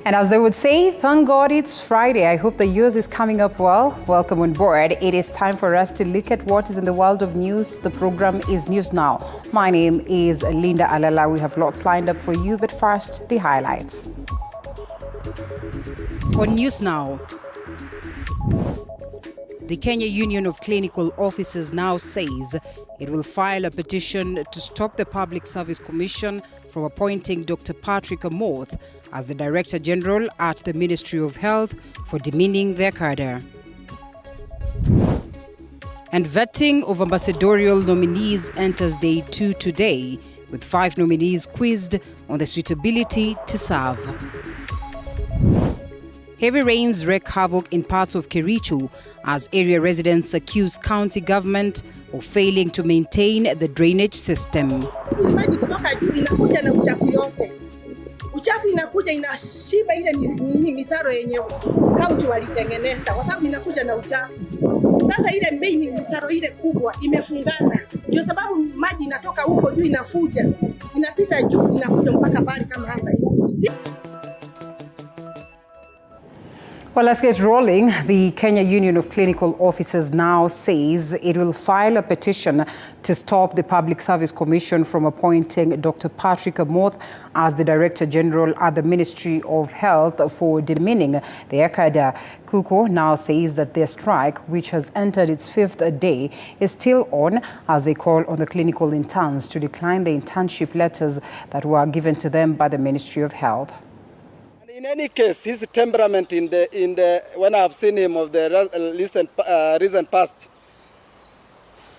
And as they would say, thank God it's Friday. I hope the yours is coming up well. Welcome on board. It is time for us to look at what is in the world of news. The program is News Now. My name is Linda Alala. We have lots lined up for you, but first, the highlights. On News Now, the Kenya Union of Clinical Officers now says it will file a petition to stop the Public Service Commission from appointing Dr. Patrick Amoth as the Director General at the Ministry of Health for demeaning their cadre. And vetting of ambassadorial nominees enters day 2 today, with 5 nominees quizzed on the suitability to serve. Heavy rains wreak havoc in parts of Kericho as area residents accuse county government of failing to maintain the drainage system. Maji kutoka juu inakuja na uchafu yote. Uchafu inakuja inashiba ile mitaro yenye kaunti walitengeneza kwa sababu inakuja na uchafu. Sasa ile main mitaro ile kubwa imefungana. Ndio sababu maji inatoka huko juu inafuja. Inapita juu inakuja mpaka bali kama hapa hivi. Well, let's get rolling. The Kenya Union of Clinical Officers now says it will file a petition to stop the Public Service Commission from appointing Dr. Patrick Amoth as the Director General at the Ministry of Health for demeaning the cadre. KUCO now says that their strike, which has entered its 5th day, is still on as they call on the clinical interns to decline the internship letters that were given to them by the Ministry of Health. In any case, his temperament when I have seen him of the recent past,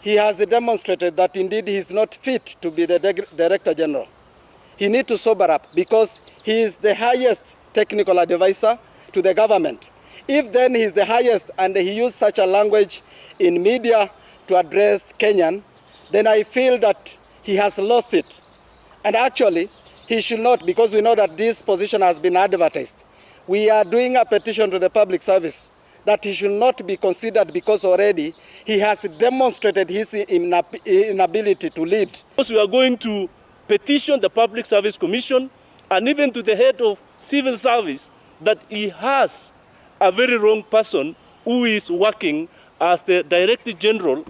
he has demonstrated that indeed he is not fit to be the Director General. He needs to sober up because he is the highest technical advisor to the government. If then he is the highest and he used such a language in media to address Kenyan, then I feel that he has lost it. And actually, he should not, because we know that this position has been advertised. We are doing a petition to the public service that he should not be considered because already he has demonstrated his inability to lead. We are going to petition the Public Service Commission and even to the head of civil service that he has a very wrong person who is working as the Director General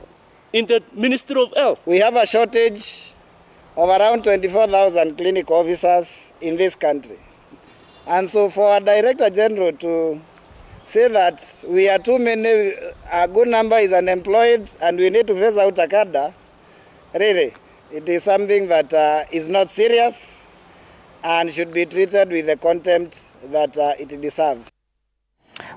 in the Ministry of Health. We have a shortage of around 24,000 clinic officers in this country. And so for a Director General to say that we are too many, a good number is unemployed and we need to phase out a cadre, really, it is something that is not serious and should be treated with the contempt that it deserves.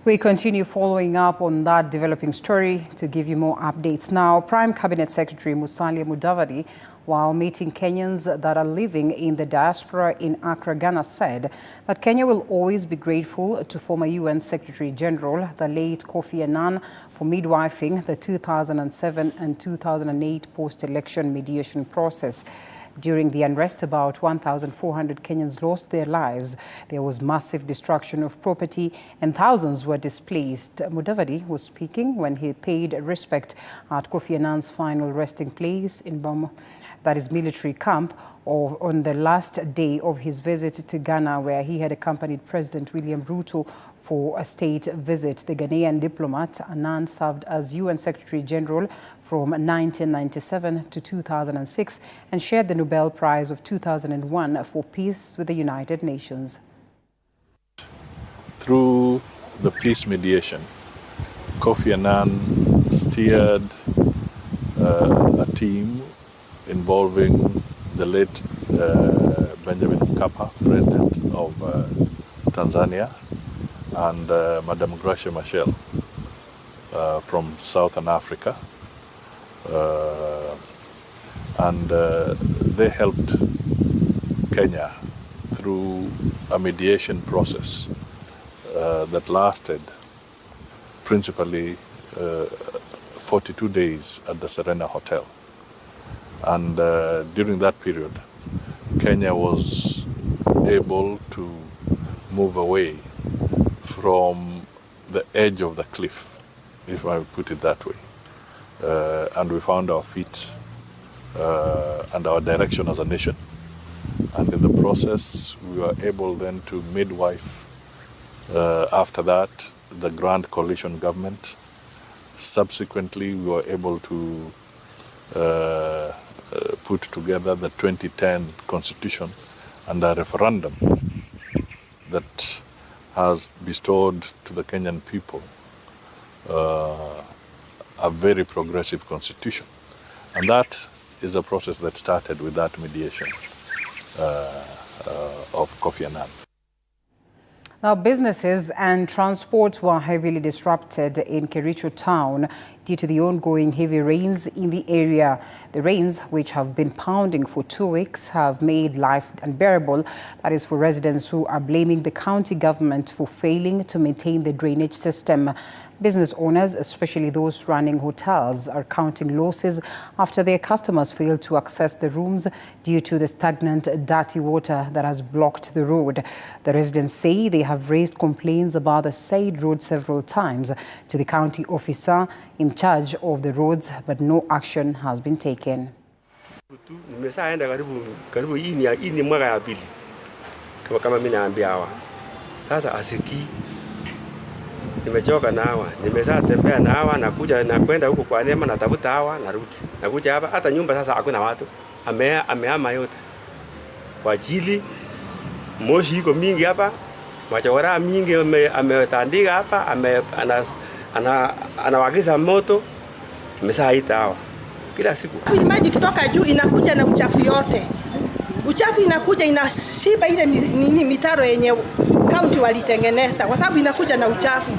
We continue following up on that developing story to give you more updates now. Prime Cabinet Secretary Musalia Mudavadi, while meeting Kenyans that are living in the diaspora in Accra, Ghana, said that Kenya will always be grateful to former UN Secretary General, the late Kofi Annan, for midwifing the 2007 and 2008 post-election mediation process. During the unrest, about 1,400 Kenyans lost their lives. There was massive destruction of property and thousands were displaced. Mudavadi was speaking when he paid respect at Kofi Annan's final resting place in BAMBA, that is military camp, on the last day of his visit to Ghana, where he had accompanied President William Ruto for a state visit. The Ghanaian diplomat Annan served as UN Secretary General from 1997 to 2006 and shared the Nobel Prize of 2001 for peace with the United Nations. Through the peace mediation, Kofi Annan steered a team involving the late Benjamin Mkapa, President of Tanzania, and Madame Gracia Machel from Southern Africa. They helped Kenya through a mediation process that lasted principally 42 days at the Serena Hotel. And during that period, Kenya was able to move away from the edge of the cliff, if I would put it that way. And we found our feet and our direction as a nation. And in the process, we were able then to midwife After that, the Grand Coalition government. Subsequently, we were able to put together the 2010 Constitution and a referendum that has bestowed to the Kenyan people a very progressive constitution. And that is a process that started with that mediation of Kofi Annan. Now, businesses and transport were heavily disrupted in Kericho town due to the ongoing heavy rains in the area. The rains, which have been pounding for 2 weeks, have made life unbearable. That is for residents who are blaming the county government for failing to maintain the drainage system. Business owners, especially those running hotels, are counting losses after their customers fail to access the rooms due to the stagnant, dirty water that has blocked the road. The residents say they have raised complaints about the said road several times to the county officer in charge of the roads, but no action has been taken. Nimechoka na hawa, nimeshatembea na hawa, nakuja na kwenda huko kwa neema, natafuta hawa, narudi. Nakuja hapa, hata nyumba sasa hakuna watu, amehama yote. Kwa ajili moshi iko mingi hapa, machokora mingi ametandika hapa, anawagiza moto, nimeshaita hawa kila siku. Maji kutoka juu inakuja na uchafu yote. Uchafu inakuja inashiba ile mitaro yenye kaunti walitengeneza kwa sababu inakuja na uchafu.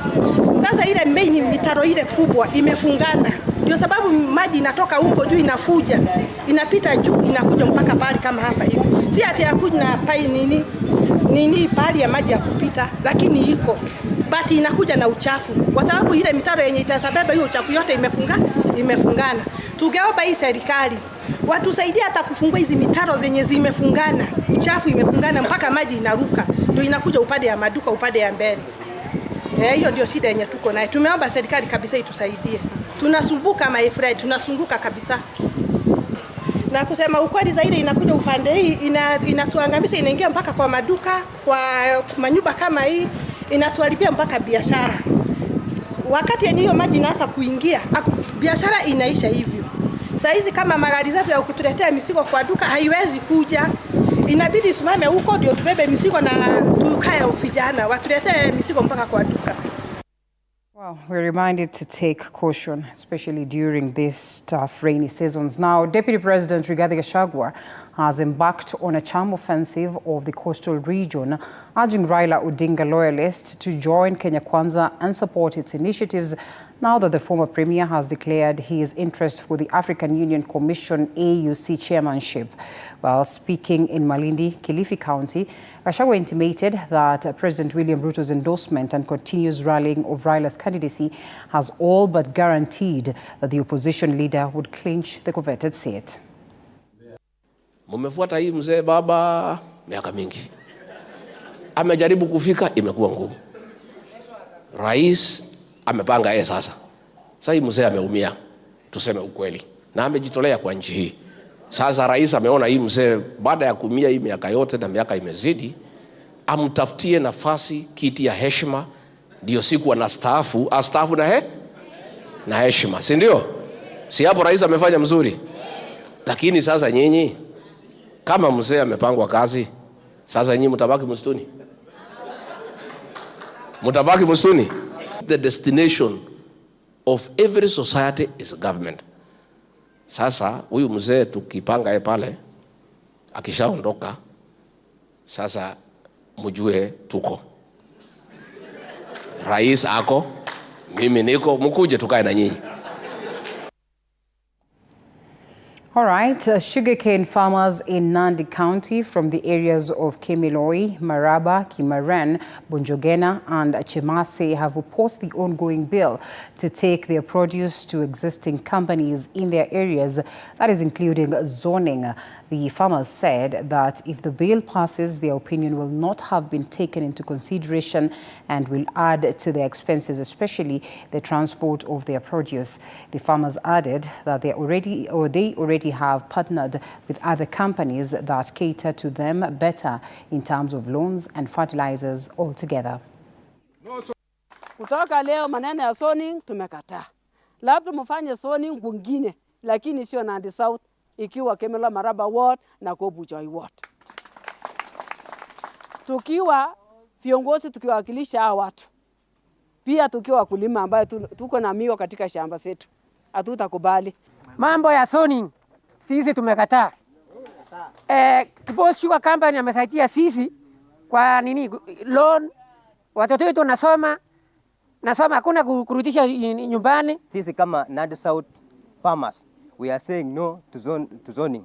Sasa ile main mitaro ile kubwa imefungana. Ndio sababu maji inatoka huko juu inafuja. Inapita juu inakuja mpaka pale kama hapa hivi. Si ati hakuna pai nini pale ya maji ya kupita, lakini iko. But inakuja na uchafu. Kwa sababu ile mitaro yenye itasababa hiyo uchafu yote imefungana. Tungeomba hii serikali watusaidia hata kufungua hizi mitaro zenye zimefungana. Uchafu imefungana mpaka maji inaruka. Ndio inakuja upande ya maduka, upande ya mbele. Hiyo ndio shida yenye tuko nayo. Tumeomba serikali kabisa itusaidie. Tunasumbuka my friend, tunasunguka kabisa. Na kusema ukweli zaidi inakuja upande hii inatuangamisha, inaingia mpaka kwa maduka, kwa manyumba kama hii, inatuharibia mpaka biashara. Wakati hiyo maji inaanza kuingia, biashara inaisha hivyo. Saa hizi kama magari zetu ya kutuletea mizigo kwa duka haiwezi kuja. Inabidi simame huko ndio tubebe mizigo na tukae vijana watuletee mizigo mpaka kwa duka. Well, we're reminded to take caution, especially during these tough rainy seasons. Now, Deputy President Rigathi Gachagua has embarked on a charm offensive of the coastal region, urging Raila Odinga loyalists to join Kenya Kwanza and support its initiatives now that the former premier has declared his interest for the African Union Commission AUC chairmanship. While speaking in Malindi, Kilifi County, Gachagua intimated that President William Ruto's endorsement and continuous rallying of Raila's candidacy has all but guaranteed that the opposition leader would clinch the coveted seat. Mumefuata hii mzee baba miaka mingi. Amejaribu kufika, imekuwa ngumu. Rais amepanga yeye sasa. Sasa hii mzee ameumia, tuseme ukweli. Na amejitolea kwa nchi hii. Sasa rais ameona hii mzee baada ya kuumia hii miaka yote na miaka imezidi, amtafutie nafasi, kiti ya heshima, ndio siku anastaafu, astaafu na heshima, si ndio? Si hapo rais amefanya mzuri. Lakini sasa nyinyi kama mzee amepangwa kazi, sasa nyinyi mtabaki msituni. Mtabaki msituni. The destination of every society is government. Sasa huyu mzee tukipanga yeye pale akishaondoka, sasa mjue tuko. Rais ako, mimi niko, mkuje tukae na nyinyi. All right, sugarcane farmers in Nandi County from the areas of Kemiloi, Maraba, Kimaren, Bunjogena and Chemase have opposed the ongoing bill to take their produce to existing companies in their areas, that is including zoning. The farmers said that if the bill passes, their opinion will not have been taken into consideration and will add to their expenses, especially the transport of their produce. The farmers added that they already have partnered with other companies that cater to them better in terms of loans and fertilizers altogether. Kutoka leo maneno ya zoning tumekataa. Labda mfanye zoning kwingine, lakini sio Nandi South, ikiwa Kemela Maraba ward na Kobujoi ward. Tukiwa viongozi tukiwakilisha hao watu, pia tukiwa wakulima ambayo tuko na miwa katika shamba zetu, hatutakubali mambo ya zoning. Sisi tumekataa. Kibos Sugar Company amesaidia sisi kwa nini loan, watoto wetu nasoma hakuna kurudisha nyumbani. Sisi kama Nandi South farmers, we are saying no to zoning.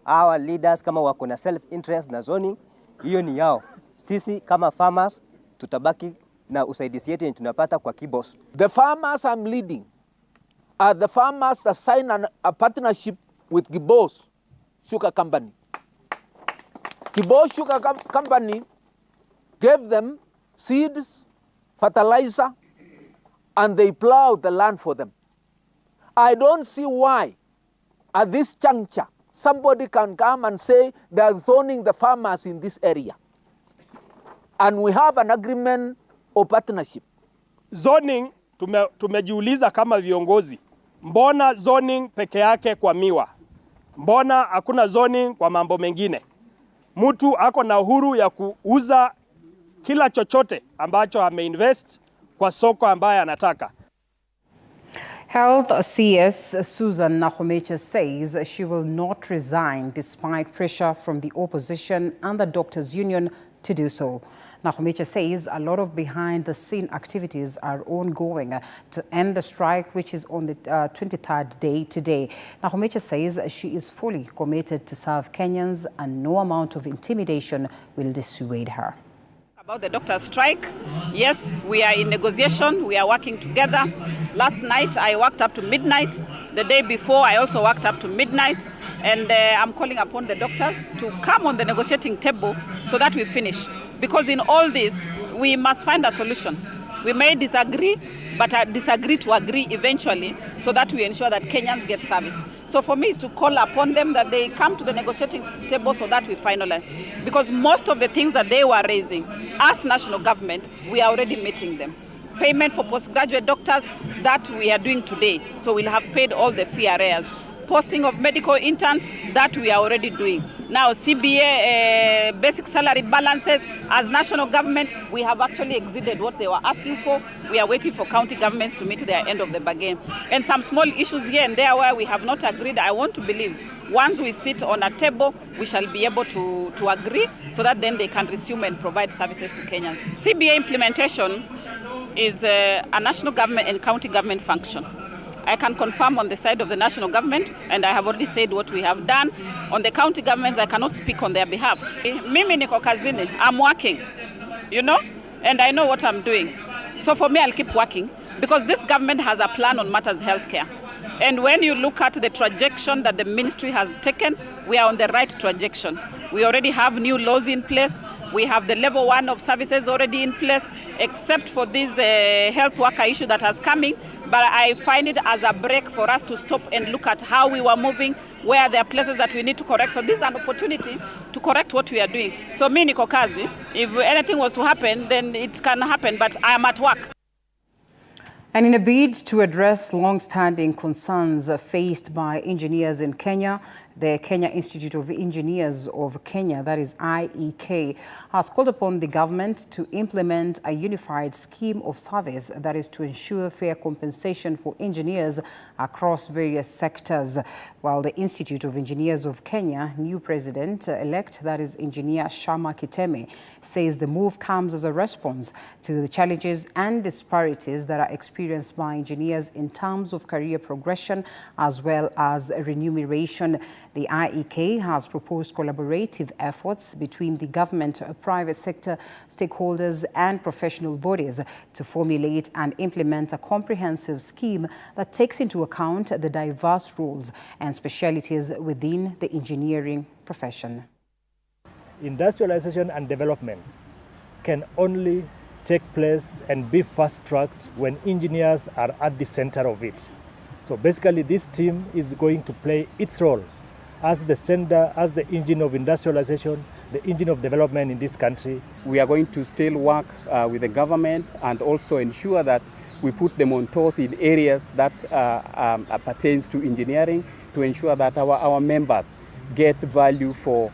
Our leaders kama wako na self interest na zoning, hiyo ni yao. Sisi kama farmers tutabaki na usaidizi yetu tunapata kwa Kibos. The farmers I'm leading are the farmers that sign a partnership with Kibos Sugar Company. Kibos Sugar Company gave them seeds, fertilizer, and they plowed the land for them. I don't see why at this juncture somebody can come and say they are zoning the farmers in this area. And we have an agreement or partnership. Zoning, tumejiuliza kama viongozi, mbona zoning peke yake kwa miwa? Mbona hakuna zoning kwa mambo mengine? Mtu ako na uhuru ya kuuza kila chochote ambacho ameinvest kwa soko ambaye anataka. Health CS Susan Nakhumicha says she will not resign despite pressure from the opposition and the doctors' union to do so. Nakhumicha says a lot of behind-the-scene activities are ongoing to end the strike, which is on the 23rd day today. Nakhumicha says she is fully committed to serve Kenyans and no amount of intimidation will dissuade her. About the doctor's strike, yes, we are in negotiation, we are working together. Last night I worked up to midnight. The day before I also worked up to midnight. And I'm calling upon the doctors to come on the negotiating table so that we finish. Because in all this, we must find a solution. We may disagree, but disagree to agree eventually so that we ensure that Kenyans get service. So for me, it's to call upon them that they come to the negotiating table so that we finalize. Because most of the things that they were raising, as national government, we are already meeting them. Payment for postgraduate doctors, that we are doing today. So we'll have paid all the fee arrears. Posting of medical interns, that we are already doing. Now CBA basic salary balances, as national government, we have actually exceeded what they were asking for. We are waiting for county governments to meet their end of the bargain. And some small issues here and there where we have not agreed, I want to believe once we sit on a table, we shall be able to agree so that then they can resume and provide services to Kenyans. CBA implementation is a national government and county government function. I can confirm on the side of the national government, and I have already said what we have done. On the county governments, I cannot speak on their behalf. Mimi niko kazini, I'm working, you know, and I know what I'm doing. So for me, I'll keep working because this government has a plan on matters healthcare. And when you look at the trajectory that the ministry has taken, we are on the right trajectory. We already have new laws in place. We have the level 1 of services already in place, except for this health worker issue that has coming. But I find it as a break for us to stop and look at how we were moving, where there are places that we need to correct. So this is an opportunity to correct what we are doing. So me niko kazi, if anything was to happen, then it can happen, but I am at work. And in a bid to address long-standing concerns faced by engineers in Kenya, the Kenya Institute of Engineers of Kenya, that is IEK, has called upon the government to implement a unified scheme of service that is to ensure fair compensation for engineers across various sectors. While the Institute of Engineers of Kenya, new president-elect, that is Engineer Shama Kiteme, says the move comes as a response to the challenges and disparities that are experienced by engineers in terms of career progression as well as remuneration. The IEK has proposed collaborative efforts between the government, private sector, stakeholders and professional bodies to formulate and implement a comprehensive scheme that takes into account the diverse roles and specialities within the engineering profession. Industrialization and development can only take place and be fast-tracked when engineers are at the center of it. So basically this team is going to play its role as the center, as the engine of industrialization, the engine of development in this country. We are going to still work with the government and also ensure that we put them on toes in areas that pertains to engineering to ensure that our members get value for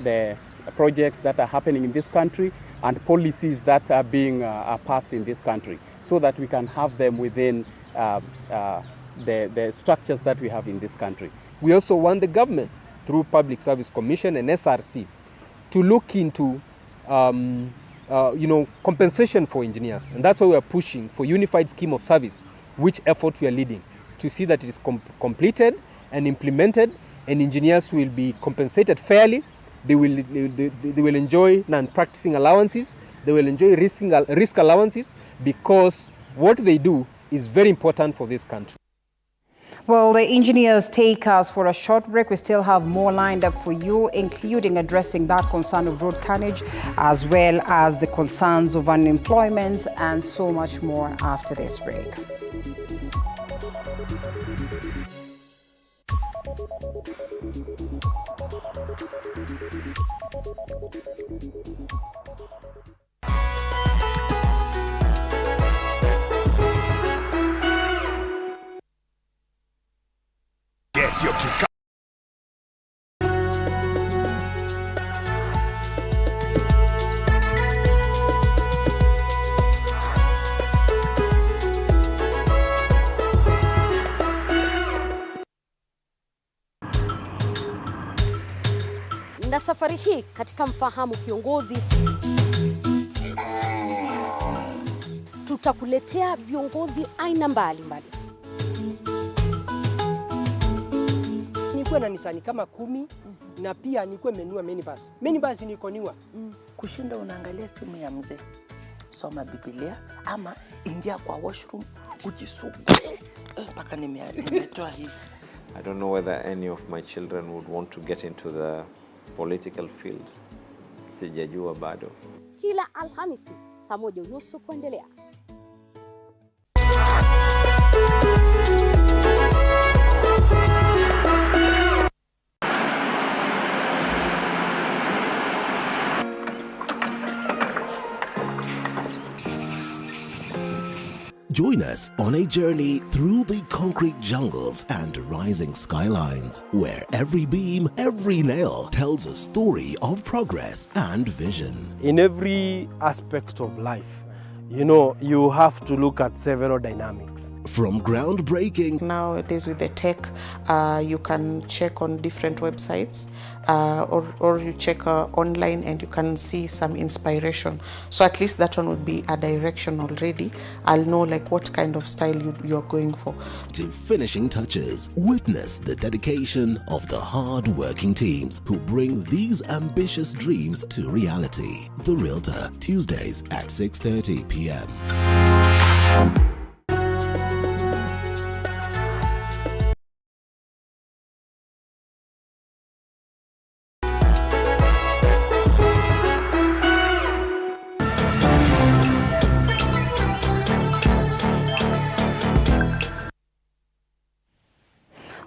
the projects that are happening in this country and policies that are being passed in this country, so that we can have them within the structures that we have in this country. We also want the government, through Public Service Commission and SRC, to look into compensation for engineers. And that's why we are pushing for unified scheme of service, which effort we are leading, to see that it is completed and implemented, and engineers will be compensated fairly. They will enjoy non-practicing allowances. They will enjoy risk allowances, because what they do is very important for this country. Well, the engineers take us for a short break. We still have more lined up for you, including addressing that concern of road carnage, as well as the concerns of unemployment, and so much more after this break. Get your kick up. Na safari hii katika Mfahamu Kiongozi tutakuletea viongozi aina mbalimbali. Nikuwe na Nisani kama 10 na pia nikuwe menua minibus. Minibus niko niwa. Kushinda unaangalia simu ya mzee. Soma Biblia ama ingia kwa washroom ujisugue. Mpaka nimetoa hivi. I don't know whether any of my children would want to get into the political field. Sijajua bado. Kila Alhamisi saa 1:30 kuendelea. Join us on a journey through the concrete jungles and rising skylines, where every beam, every nail tells a story of progress and vision. In every aspect of life, you have to look at several dynamics. From groundbreaking. Nowadays with the tech, you can check on different websites or you check online and you can see some inspiration. So at least that one would be a direction already. I'll know like what kind of style you're going for. To finishing touches, witness the dedication of the hard-working teams who bring these ambitious dreams to reality. The Realtor, Tuesdays at 6:30 p.m.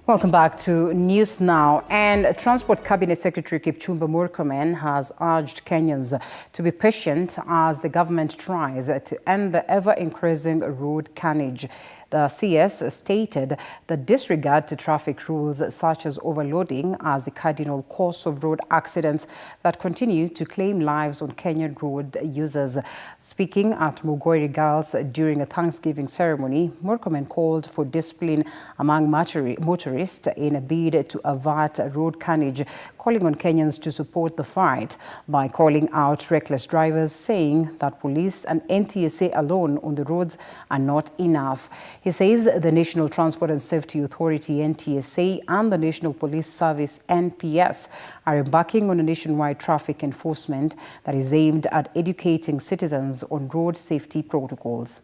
Welcome back to News Now. And Transport Cabinet Secretary Kipchumba Murkomen has urged Kenyans to be patient as the government tries to end the ever-increasing road carnage. The CS stated that disregard to traffic rules such as overloading as the cardinal cause of road accidents that continue to claim lives on Kenyan road users. Speaking at Mugori Girls during a Thanksgiving ceremony, Murkomen called for discipline among motorists in a bid to avert road carnage, calling on Kenyans to support the fight by calling out reckless drivers, saying that police and NTSA alone on the roads are not enough. He says the National Transport and Safety Authority, NTSA, and the National Police Service, NPS, are embarking on a nationwide traffic enforcement that is aimed at educating citizens on road safety protocols.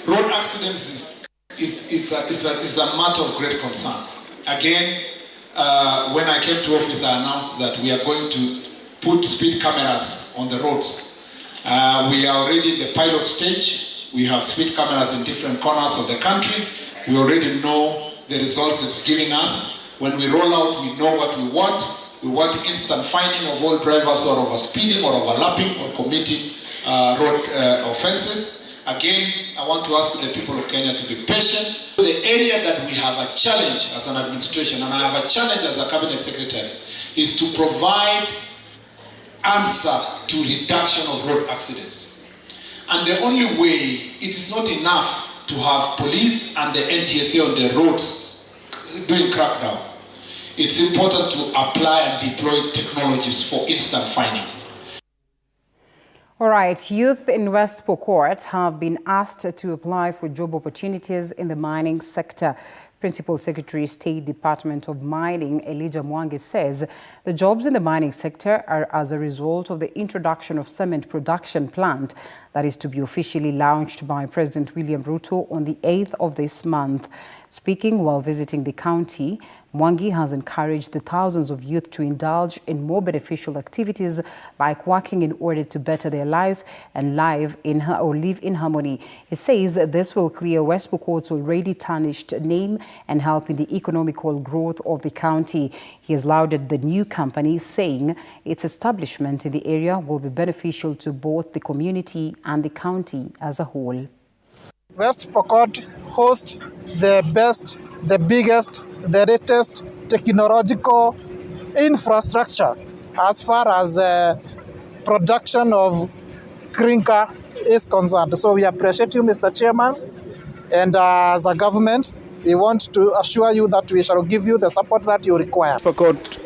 Road accidents is a matter of great concern. Again, when I came to office, I announced that we are going to put speed cameras on the roads. We are already in the pilot stage. We have speed cameras in different corners of the country. We already know the results it's giving us. When we roll out, we know what we want. We want instant fining of all drivers who are overspeeding or overlapping or committing road offenses. Again, I want to ask the people of Kenya to be patient. The area that we have a challenge as an administration, and I have a challenge as a cabinet secretary, is to provide answer to reduction of road accidents. And the only way, it is not enough to have police and the NTSA on the roads doing crackdown. It's important to apply and deploy technologies for instant fining. All right, youth in West Pokot have been asked to apply for job opportunities in the mining sector. Principal Secretary, State Department of Mining, Elijah Mwangi, says the jobs in the mining sector are as a result of the introduction of cement production plant that is to be officially launched by President William Ruto on the 8th of this month. Speaking while visiting the county, Mwangi has encouraged the thousands of youth to indulge in more beneficial activities like working in order to better their lives and live in harmony. He says this will clear West Pokot's already tarnished name and help in the economical growth of the county. He has lauded the new company, saying its establishment in the area will be beneficial to both the community and the county as a whole. West Pokot hosts the best, the biggest, the latest technological infrastructure as far as production of clinker is concerned. So we appreciate you, Mr. Chairman, and as a government, we want to assure you that we shall give you the support that you require. Pokot,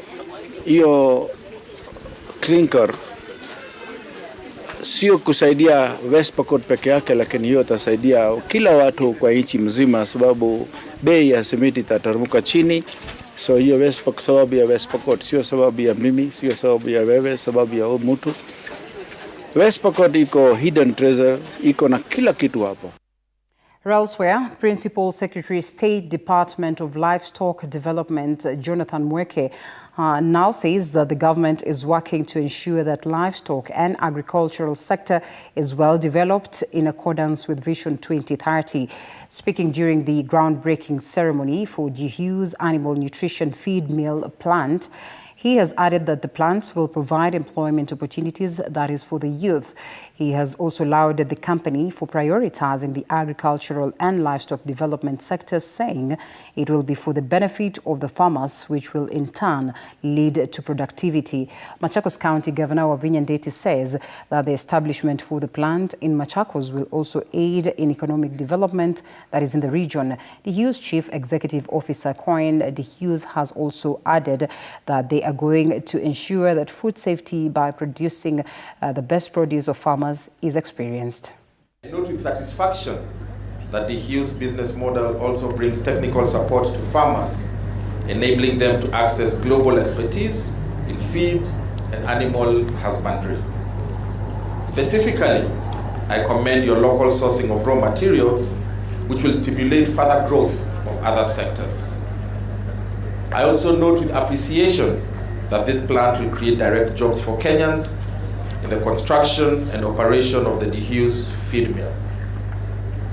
hiyo clinker sio kusaidia West Pokot peke yake, lakini hiyo itasaidia kila watu kwa nchi mzima, sababu bei ya simiti itateremka chini. So hiyo West Pokot, sababu ya West Pokot, sio sababu ya mimi, sio sababu ya wewe, sababu ya mtu. West Pokot iko hidden treasure, iko na kila kitu hapo. Elsewhere, Principal Secretary, State Department of Livestock Development, Jonathan Mweke, now says that the government is working to ensure that livestock and agricultural sector is well developed in accordance with Vision 2030. Speaking during the groundbreaking ceremony for DHU's animal nutrition feed mill plant, he has added that the plants will provide employment opportunities that is for the youth. He has also lauded the company for prioritizing the agricultural and livestock development sectors, saying it will be for the benefit of the farmers, which will in turn lead to productivity. Machakos County Governor Wavinya Ndeti says that the establishment for the plant in Machakos will also aid in economic development that is in the region. The DHU's Chief Executive Officer, Coin DHU's, has also added that they are going to ensure that food safety by producing the best produce of farmers is experienced. I note with satisfaction that the DHU's business model also brings technical support to farmers, enabling them to access global expertise in feed and animal husbandry. Specifically, I commend your local sourcing of raw materials, which will stimulate further growth of other sectors. I also note with appreciation that this plant will create direct jobs for Kenyans in the construction and operation of the DHU's feed mill.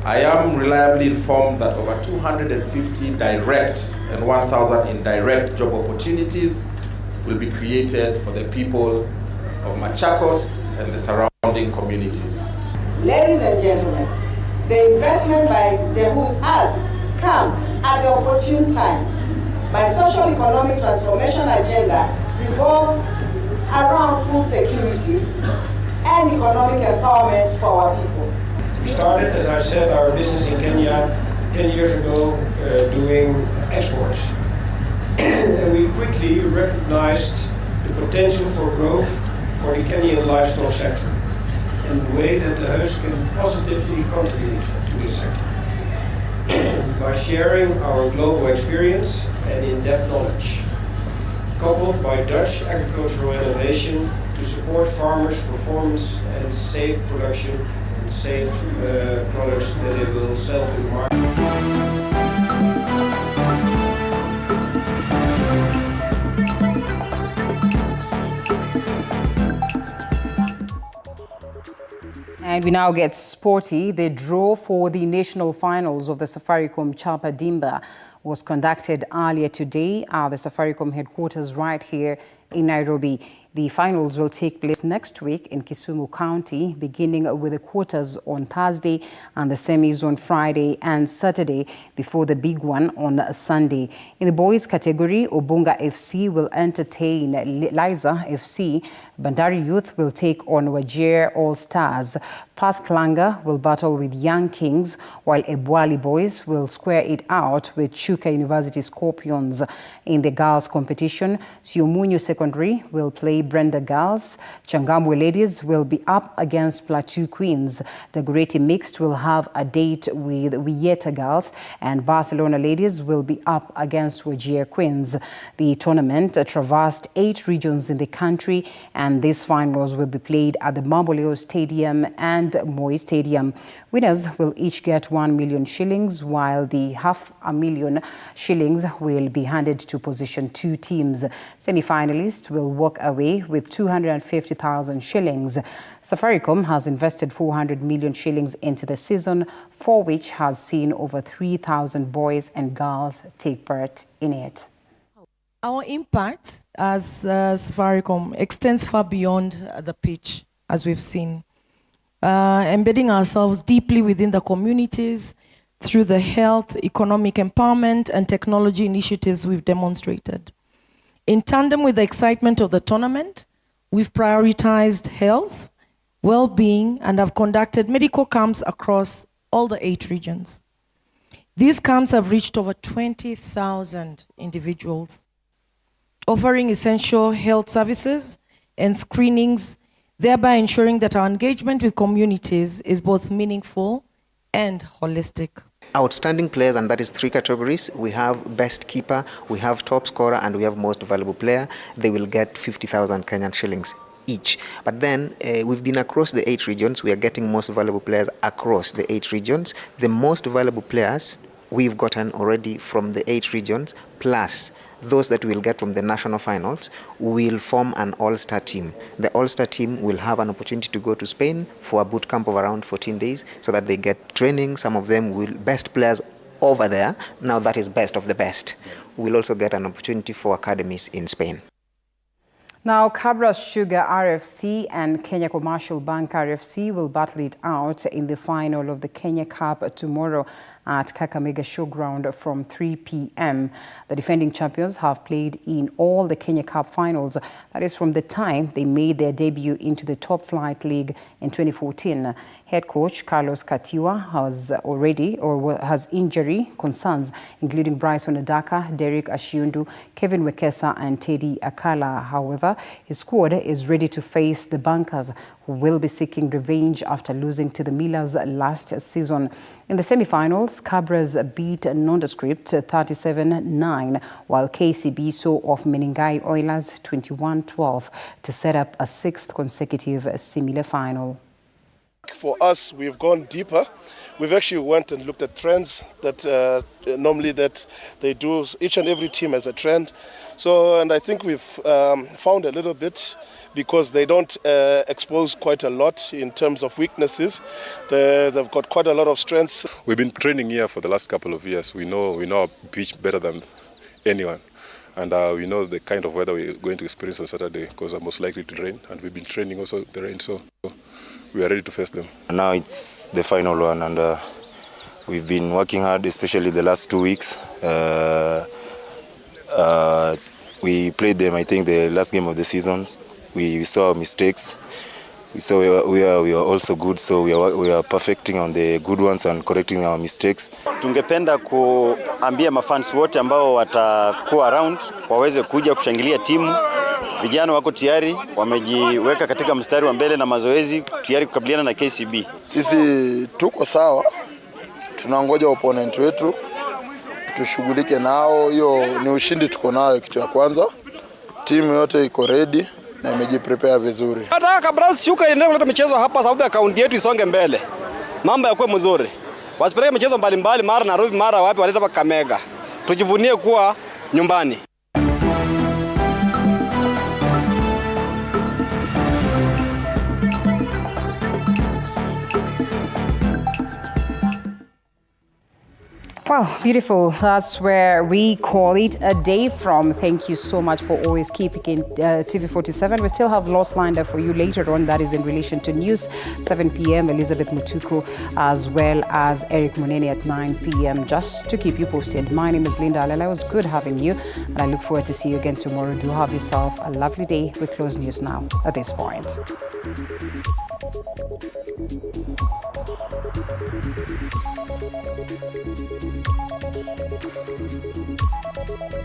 I am reliably informed that over 250 direct and 1,000 indirect job opportunities will be created for the people of Machakos and the surrounding communities. Ladies and gentlemen, the investment by DHU's has come at the opportune time. My social-economic transformation agenda revolves around food security and economic empowerment for our people. We started, as I said, our business in Kenya 10 years ago doing exports. And we quickly recognized the potential for growth for the Kenyan livestock sector and the way that the Huis can positively contribute to this sector by sharing our global experience and in-depth knowledge, coupled by Dutch agricultural innovation to support farmers' performance and safe production and safe products that they will sell to the market. And we now get sporty. The draw for the national finals of the Safaricom Chapa Dimba was conducted earlier today at the Safaricom headquarters right here in Nairobi. The finals will take place next week in Kisumu County, beginning with the quarters on Thursday and the semis on Friday and Saturday before the big one on Sunday. In the boys category, Obunga FC will entertain Liza FC. Bandari Youth will take on Wajir All Stars. Pasklanga will battle with Young Kings, while Ebwali Boys will square it out with Chuka University Scorpions. In the girls competition, Siomunyu Secondary will play Brenda Girls. Changamwe Ladies will be up against Plateau Queens. Dagoretti Mixed will have a date with Wieta Girls, and Barcelona Ladies will be up against Wajir Queens. The tournament traversed 8 regions in the country, and these finals will be played at the Mamboleo Stadium and Moi Stadium. Winners will each get 1 million shillings, while the $500,000 shillings will be handed to position 2 teams. Semi-finalists will walk away with 250,000 shillings. Safaricom has invested 400 million shillings into the season, for which has seen over 3,000 boys and girls take part in it. Our impact as Safaricom extends far beyond the pitch, as we've seen. Embedding ourselves deeply within the communities through the health, economic empowerment, and technology initiatives we've demonstrated. In tandem with the excitement of the tournament, we've prioritized health, well-being, and have conducted medical camps across all the 8 regions. These camps have reached over 20,000 individuals, offering essential health services and screenings, thereby ensuring that our engagement with communities is both meaningful and holistic. Outstanding players, and that is 3 categories. We have best keeper, we have top scorer, and we have most valuable player. They will get 50,000 Kenyan shillings each. But then we've been across the 8 regions. We are getting most valuable players across the 8 regions. The most valuable players we've gotten already from the 8 regions, plus those that we'll get from the national finals, will form an all-star team. The all-star team will have an opportunity to go to Spain for a boot camp of around 14 days so that they get training. Some of them will best players over there. Now that is best of the best. We'll also get an opportunity for academies in Spain. Now, Cabra's Sugar RFC and Kenya Commercial Bank RFC will battle it out in the final of the Kenya Cup tomorrow at Kakamega Showground from 3 p.m. The defending champions have played in all the Kenya Cup finals. That is from the time they made their debut into the Top Flight League in 2014. Head coach Carlos Katiwa has injury concerns, including Bryson Adaka, Derek Ashiundu, Kevin Wekesa, and Teddy Akala. However, his squad is ready to face the Bankers, who will be seeking revenge after losing to the Millers last season. In the semi-finals, Cabras beat Nondescript 37-9, while KCB saw off Menengai Oilers 21-12 to set up a 6th consecutive similar final. For us, we've gone deeper. We've actually went and looked at trends that normally that they do. Each and every team has a trend. So, and I think we've found a little bit, because they don't expose quite a lot in terms of weaknesses. They've got quite a lot of strengths. We've been training here for the last couple of years. We know our pitch better than anyone. And we know the kind of weather we're going to experience on Saturday, because I'm most likely to rain. And we've been training also the rain, so we are ready to face them. Now it's the final one, and we've been working hard, especially the last 2 weeks. We played them, I think, the last game of the season. We saw our mistakes. We saw we are also good, so we are perfecting on the good ones and correcting our mistakes. Tungependa kuambia mafans wote ambao watakuwa around waweze kuja kushangilia timu. Vijana wako tayari, wamejiweka katika mstari wa mbele na mazoezi tayari kukabiliana na KCB. Sisi tuko sawa. Tunangoja opponent wetu. Tushughulike nao. Hiyo ni ushindi tuko nayo, kitu ya kwanza. Timu yote iko ready na imejiprepare vizuri. Hata Cabras Sugar endelee kuleta michezo hapa sababu ya kaunti yetu isonge mbele. Mambo yakuwe mzuri. Wasipeleke michezo mbalimbali, mara Nairobi, mara wapi, waleta hapa Kakamega. Tujivunie kuwa nyumbani. Well, beautiful. That's where we call it a day from. Thank you so much for always keeping TV47. We still have lots lined up for you later on. That is in relation to news, 7 p.m. Elizabeth Mutuku, as well as Eric Munene at 9 p.m. Just to keep you posted. My name is Linda Alela. It was good having you, and I look forward to see you again tomorrow. Do have yourself a lovely day. We close news now at this point.